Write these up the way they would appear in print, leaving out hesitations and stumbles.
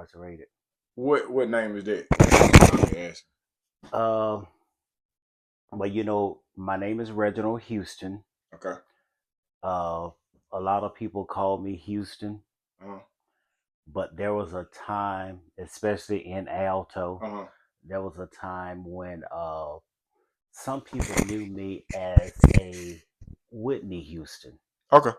incarcerated. What name is that? Let me ask Uh, my name is Reginald Houston. you. Okay. Uh, a lot of people call me Houston, Uh-huh. but there was a time, especially in Alto, Uh-huh. there was a time when some people knew me as a Whitney Houston. Okay.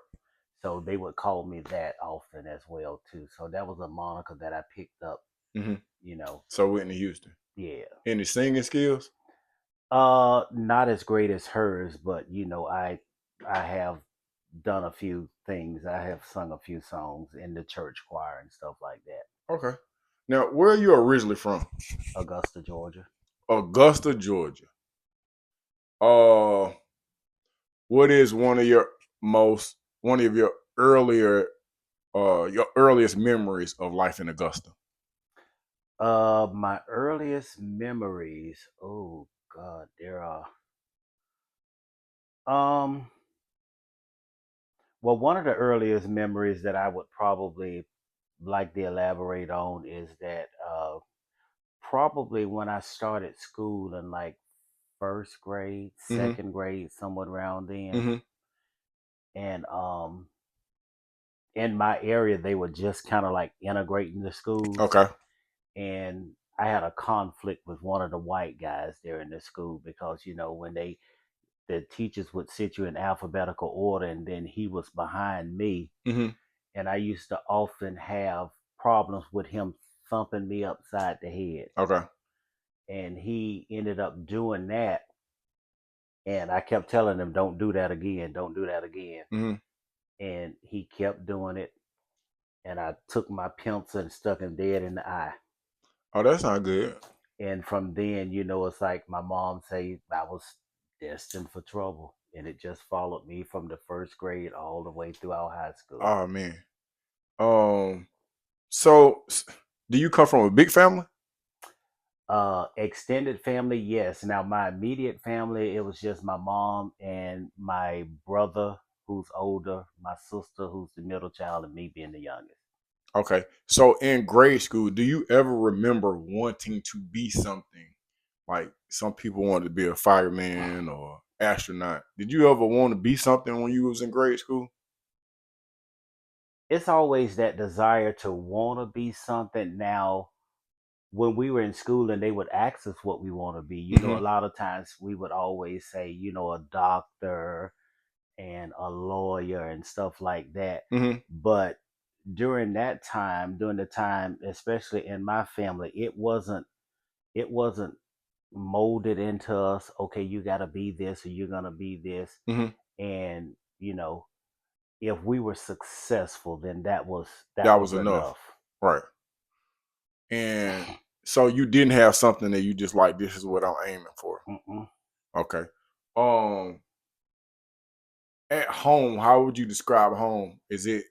So they would call me that often as well too. So that was a moniker that I picked up, Mm-hmm. you know. So Whitney Houston. Yeah. Any singing skills? Not as great as hers, but I have done a few things. I have sung a few songs in the church choir and stuff like that. Okay. Now, where are you originally from? Augusta, Georgia. Augusta, Georgia. Uh, what is one of your earliest memories of life in Augusta? My earliest memories. Oh God, there are. Um, well, one of the earliest memories that I would probably like to elaborate on is that probably when I started school in like first grade, Mm-hmm. second grade, somewhat around then, Mm-hmm. and in my area they were just kind of like integrating the schools, Okay. and I had a conflict with one of the white guys there in the school because when the teachers would sit you in alphabetical order and then he was behind me, Mm-hmm. and I used to often have problems with him thumping me upside the head, Okay. and he ended up doing that, and I kept telling him, don't do that again, don't do that again, Mm-hmm. and he kept doing it, and I took my pencil and stuck him dead in the eye. Oh, that's not good. And from then, it's like my mom said I was destined for trouble, and it just followed me from the first grade all the way throughout high school. Oh man. Um. So, do you come from a big family? Extended family, yes. Now my immediate family, it was just my mom and my brother who's older, my sister who's the middle child, and me being the youngest. Okay. So in grade school, do you ever remember wanting to be something? Like some people wanted to be a fireman or astronaut. Did you ever want to be something when you was in grade school? It's always that desire to want to be something. Now, when we were in school and they would ask us what we want to be, Mm-hmm. a lot of times we would always say, a doctor and a lawyer and stuff like that. Mm-hmm. But during the time, especially in my family, it wasn't molded into us. Okay, you got to be this or you're gonna be this, Mm-hmm. and if we were successful, then that That was was enough. enough. Right. And so you didn't have something that you just like, this is what I'm aiming for. Mm-mm. Okay. Um at home, how would you describe home? Is it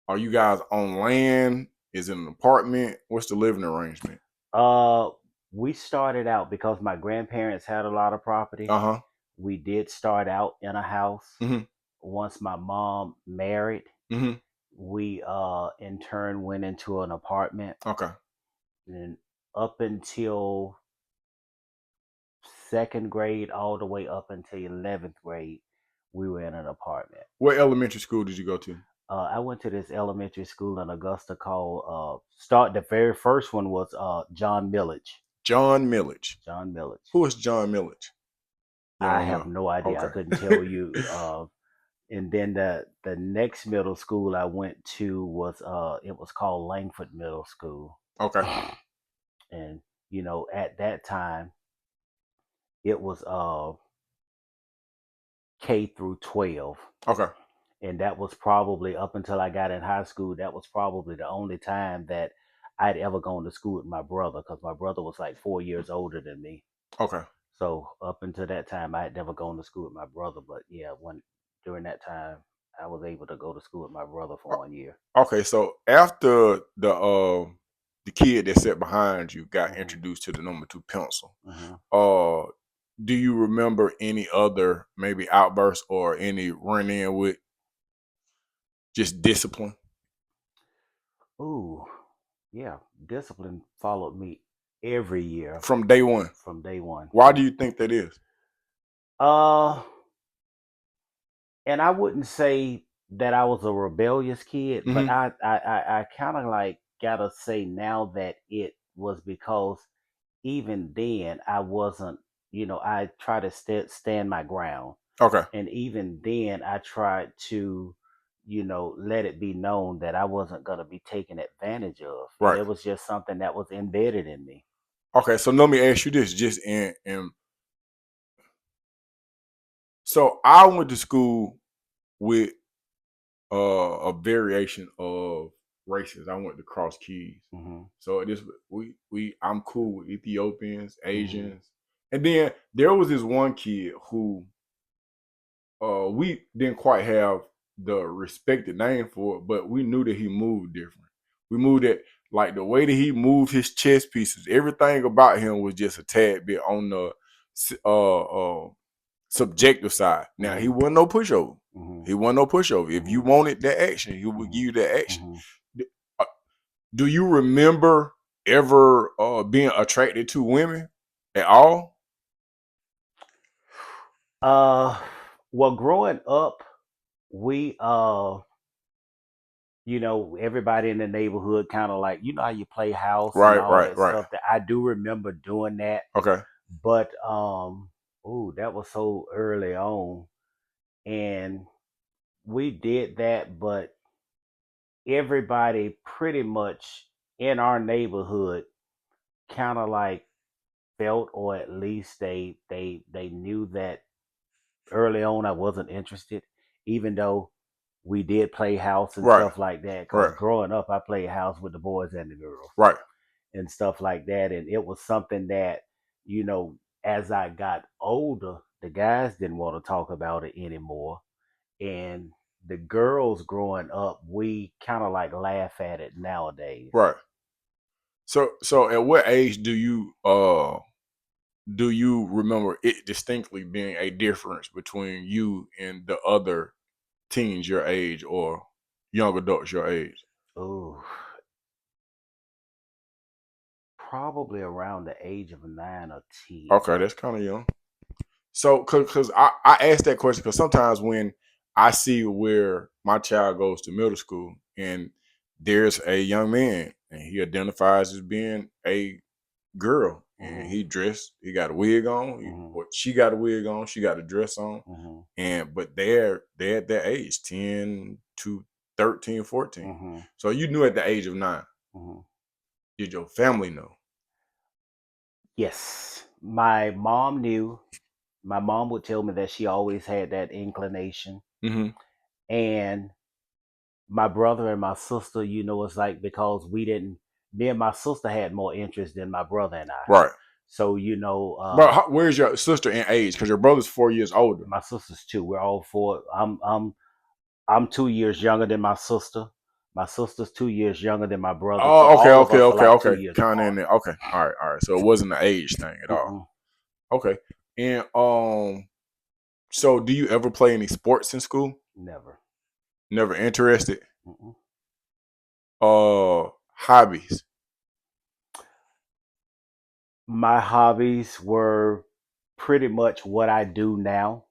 are you guys on land? Is it an apartment? What's the living arrangement? Uh, we started out because my grandparents had a lot of property. Uh-huh. We did start out in a house. Mm-hmm. Once my mom married, Mm-hmm. we in turn went into an apartment, Okay. and up until second grade, all the way up until 11th grade, we were in an apartment. What elementary school did you go to? I went to this elementary school in Augusta called start. The very first one was John Millage. John Millage. John Millage. Who is John Millage? You I don't have know. no idea. I Okay. couldn't tell you. And then the next middle school I went to was it was called Langford Middle School, Okay. and at that time it was K through 12, Okay. and that was probably up until I got in high school. That was probably the only time that I'd ever gone to school with my brother, because my brother was like 4 years older than me. Okay. So up until that time, I had never gone to school with my brother. But yeah, when during that time, I was able to go to school with my brother for O- 1 year. Okay. So after the kid that sat behind you got Hmm. introduced to the number two pencil, Hmm. uh, do you remember any other maybe outbursts or any run in with just discipline? Ooh. Yeah, discipline followed me every year from day one? from day one. Why do you think that is? Uh, and I wouldn't say that I was a rebellious kid, but Mm-hmm. I kind of like gotta say now that it was because even then I wasn't, I try to stand my ground. Okay. And even then I tried to, let it be known that I wasn't going to be taken advantage of. And Right. it was just something that was embedded in me. Okay. So let me ask you this, just in so I went to school with a variation of races. I went to Cross Keys. Hmm. So this we I'm cool with Ethiopians, Hmm. Asians, and then there was this one kid who we didn't quite have the respected name for it, but we knew that he moved different. We moved it like the way that he moved his chest pieces. Everything about him was just a tad bit on the uh, uh, subjective side. Now he Hmm. wasn't no pushover. Hmm. He wasn't no pushover. If you Hmm. wanted that action, he would give Hmm. you that action. Hmm. Uh, Do you remember ever being attracted to women at all? Uh, well, growing up, we, everybody in the neighborhood kind of like, how you play house and Right, all right, that right. stuff. That I do remember doing that, Okay, but oh, that was so early on, and we did that, but everybody pretty much in our neighborhood kind of like felt, or at least they knew that early on I wasn't interested, even though we did play house and right, stuff like that. Because right, growing up, I played house with the boys and the girls right, and stuff like that. And it was something that, you know, as I got older, the guys didn't want to talk about it anymore. And the girls growing up, we kind of like laugh at it nowadays. right. So at what age do you remember it distinctly being a difference between you and the other teens your age or young adults your age? Oh, probably around the age of 9 or 10. Okay, that's kind of young. So, because I asked that question because sometimes when I see where my child goes to middle school and there's a young man and he identifies as being a girl and Hmm. he got a wig on, Hmm. or she got a wig on, she got a dress on, Hmm. and but they're at that age, 10 to 13, 14. Hmm. So you knew at the age of 9. Hmm. Did your family know? Yes, my mom knew. My mom would tell me that she always had that inclination. Mm-hmm. And my brother and my sister, it's like because me and my sister had more interest than my brother and I. Right. So, But where's your sister in age? Because your brother's 4 years older. my sister's two. We're all four. I'm 2 years younger than my sister. My sister's 2 years younger than my brother. So Oh, okay, all of okay, us are okay, like two okay. years Kind of in apart. there. Okay, all right, all right. So it wasn't an age thing at all. Mm-mm, Okay, and so do you ever play any sports in school? never. Never interested. Mm-mm. Hobbies, My hobbies were pretty much what I do now.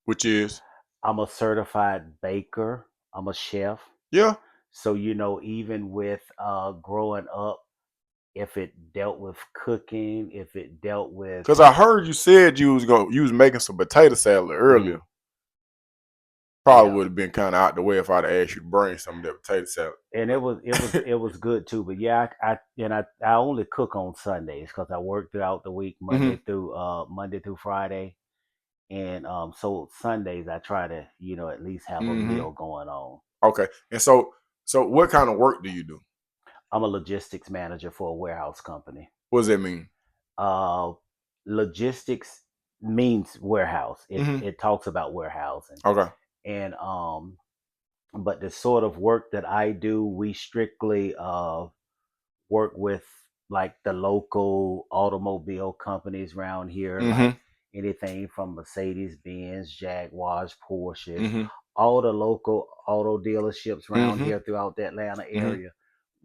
which is I'm a certified baker. I'm a chef. yeah. So, even with growing up, if it dealt with cooking, if it dealt with, Because I heard you said you was making some potato salad earlier. mhm, Probably yeah, would have been kind of out the way if I'd asked you to bring some of that potato salad. and it was good too. But yeah, I only cook on Sundays because I work throughout the week, Hmm. Monday through Friday, and so Sundays I try to at least have a Hmm. meal going on. Okay, and so what kind of work do you do? I'm a logistics manager for a warehouse company. What does that mean? Uh, Logistics means warehouse. It Hmm. it talks about warehousing, Okay. and but the sort of work that I do, we strictly work with like the local automobile companies around here, Hmm. like anything from Mercedes Benz, Jaguars, Porsches, Hmm. all the local auto dealerships around Hmm. here throughout the Atlanta Hmm. area.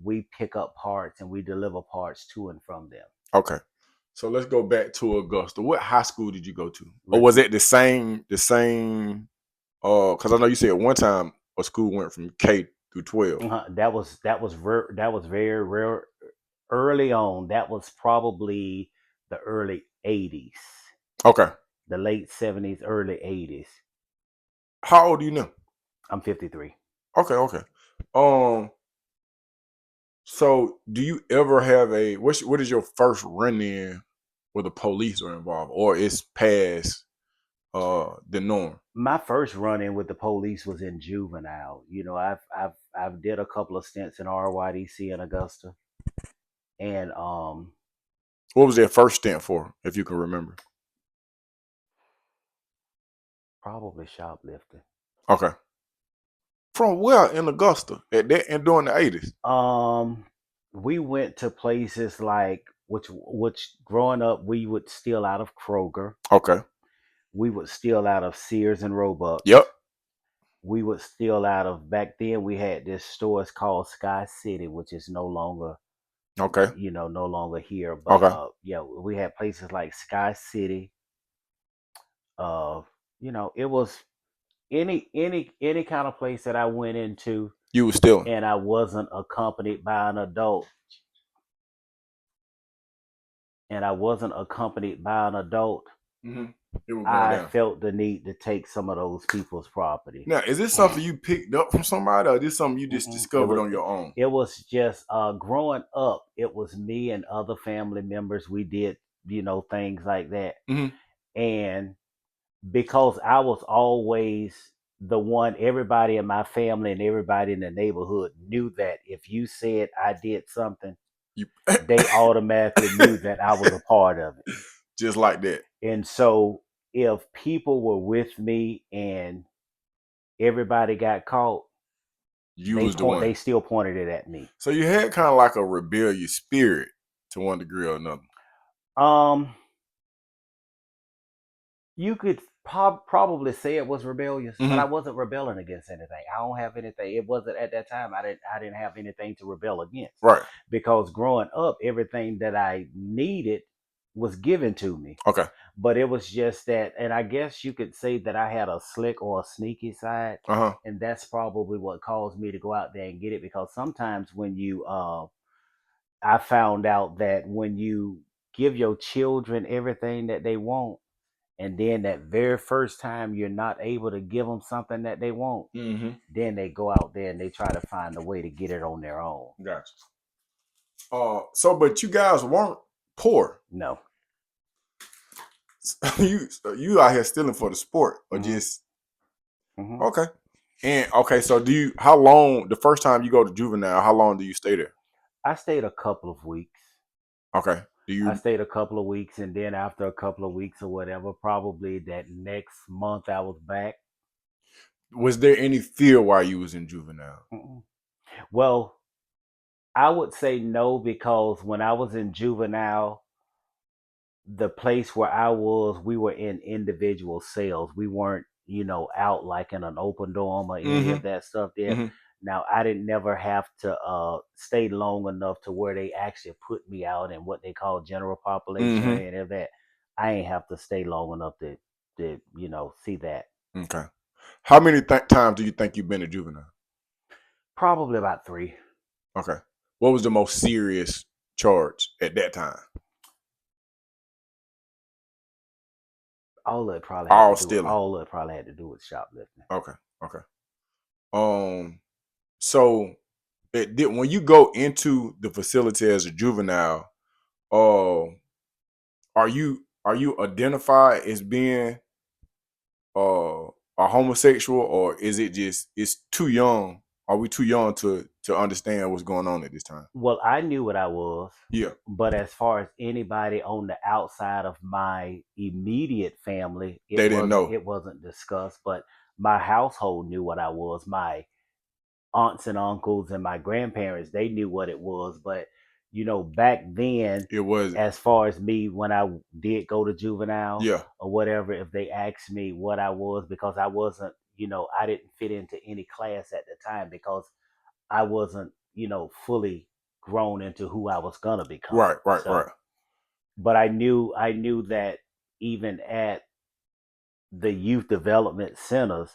we pick up parts and we deliver parts to and from them. Okay. So let's go back to Augusta. What high school did you go to? Or Re- was it the same because I know you said one time a school went from K through 12. that was very rare early on. That was probably the early 80s, Okay. the late 70s, early 80s. How old are you now? I'm 53. Okay, okay. Um, so do you ever have what is your first run in where the police are involved or it's past the norm? My first run in with the police was in juvenile. I've did a couple of stints in RYDC in Augusta, and What was their first stint for, if you can remember? probably shoplifting. Okay. From where in Augusta at that and during the 80s? Um, we went to places like which growing up we would steal out of Kroger. Okay. We would steal out of Sears and Roebuck. Yep. We would steal out of back then. We had this store. It's called Sky City, which is no longer Okay. no longer here. But Okay. yeah, we had places like Sky City. It was any kind of place that I went into, You was stealing. and I wasn't accompanied by an adult. And I wasn't accompanied by an adult, Mm-hmm. It was going I down. felt the need to take some of those people's property. Now, is this something you picked up from somebody or is this something you just Mm-mm. It discovered was on your own? it was just growing up. It was me and other family members. We did things like that, Mm-hmm. and because I was always the one, everybody in my family and everybody in the neighborhood knew that if you said I did something, You they automatically knew that I was a part of it. just like that. And so if people were with me and everybody got caught, You was the one. they still pointed it at me. So you had kind of like a rebellious spirit to one degree or another. Um, you could probably say it was rebellious, but I Mm-hmm. wasn't rebelling against anything. I don't have anything. It wasn't at that time. I didn't have anything to rebel against, Right. because growing up, everything that I needed was given to me. Okay. But it was just that, and I guess you could say that I had a slick or a sneaky side, Uh-huh. and that's probably what caused me to go out there and get it. Because sometimes I found out that when you give your children everything that they want, and then that very first time you're not able to give them something that they want, Mm-hmm. then they go out there and they try to find a way to get it on their own. Gotcha. But you guys weren't poor. No. You out here stealing for the sport or Hmm. just Hmm. okay. And okay, so how long the first time you go to juvenile, how long do you stay there? I stayed a couple of weeks. Okay. I stayed a couple of weeks, and then after a couple of weeks or whatever, probably that next month I was back. Was there any fear while you was in juvenile? Mm-mm. Well, I would say no, because when I was in juvenile, the place where I was, we were in individual cells. We weren't, out like in an open dorm or any Mm-hmm. of that stuff there. Mm-hmm. Now, I didn't never have to stay long enough to where they actually put me out in what they call general population or Mm-hmm. any of that. I ain't have to stay long enough to see that. Okay. How many times do you think you've been a juvenile? Probably about 3. Okay. What was the most serious charge at that time? All of it probably had to All do with stealing. all of it probably had to do with shoplifting. Okay. Okay. So when you go into the facility as a juvenile, uh, are you identified as being uh a homosexual, or is it just it's too young? Are we too young to understand what's going on at this time? Well, I knew what I was, Yeah, but as far as anybody on the outside of my immediate family, it they didn't wasn't know. it wasn't discussed. But my household knew what I was. My aunts and uncles and my grandparents, they knew what it was. But back then, It wasn't. as far as me, when I did go to juvenile Yeah. or whatever, if they asked me what I was, because I wasn't, I didn't fit into any class at the time, because I wasn't fully grown into who I was gonna become. Right, right, right, So, but I knew that even at the youth development centers,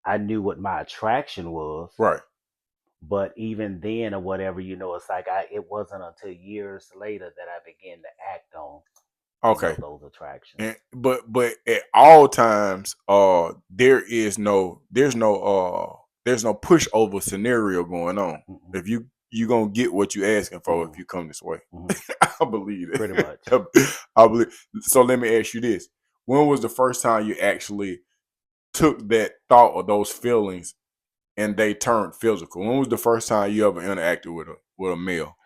I knew what my attraction was. right. But even then, or whatever, it's like it wasn't until years later that I began to act on, Okay. those attractions. And but at all times, there's no pushover scenario going on. Mm-mm, If you gonna get what you asking for if mm-mm, you come this way. mm-hmm. I believe Pretty it. much. I believe. So let me ask you this: when was the first time you actually took that thought or those feelings and they turned physical? When was the first time you ever interacted with a male?